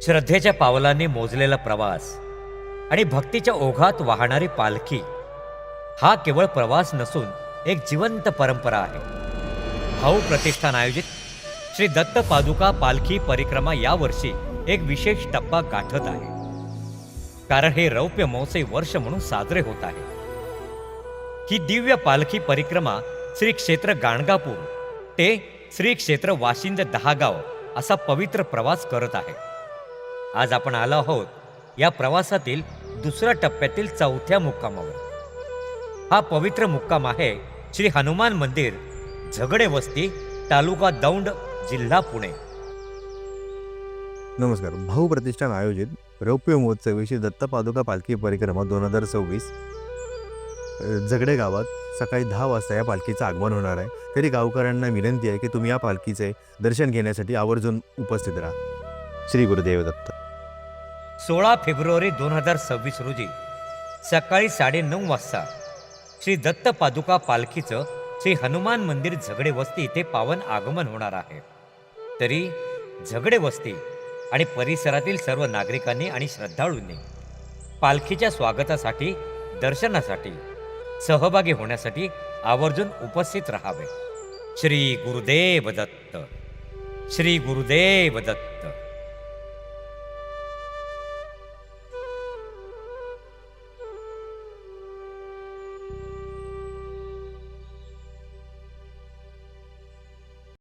श्रद्धेच्या पावलांनी मोजलेला प्रवास आणि भक्तीच्या ओघात वाहणारी पालखी हा केवळ प्रवास नसून एक जिवंत परंपरा आहे. भाऊ प्रतिष्ठान आयोजित श्री दत्त पादुका पालखी परिक्रमा यावर्षी एक विशेष टप्पा गाठत आहे. कारण हे रौप्य महोत्सवी वर्ष म्हणून साजरे होत आहे. ही दिव्य पालखी परिक्रमा श्री क्षेत्र गाणगापूर ते श्री क्षेत्र वाशिंद दहागाव असा पवित्र प्रवास करत आहे. आज आपण आलो आहोत या प्रवासातील दुसऱ्या टप्प्यातील चौथ्या मुक्कामावर. हा पवित्र मुक्काम आहे श्री हनुमान मंदिर, झगडे वस्ती, तालुका दौंड, जिल्हा पुणे. नमस्कार. भाऊ प्रतिष्ठान आयोजित रौप्य महोत्सवी श्री दत्त पादुका पालखी परिक्रमा 2026 झगडे गावात सकाळी 10 वाजता या पालखीचं आगमन होणार आहे. तरी गावकऱ्यांना विनंती आहे की तुम्ही या पालखीचे दर्शन घेण्यासाठी आवर्जून उपस्थित राहा. श्री गुरुदेव दत्त. 16 फेब्रुवारी 2026 रोजी सकाळी 9:30 वाजता श्री दत्त पादुका पालखीचं श्री हनुमान मंदिर झगडे वस्ती इथे पावन आगमन होणार आहे. तरी झगडे वस्ती आणि परिसरातील सर्व नागरिकांनी आणि श्रद्धाळूंनी पालखीच्या स्वागतासाठी, दर्शनासाठी, सहभागी होण्यासाठी आवर्जून उपस्थित राहावे. श्री गुरुदेव दत्त. श्री गुरुदेव दत्त.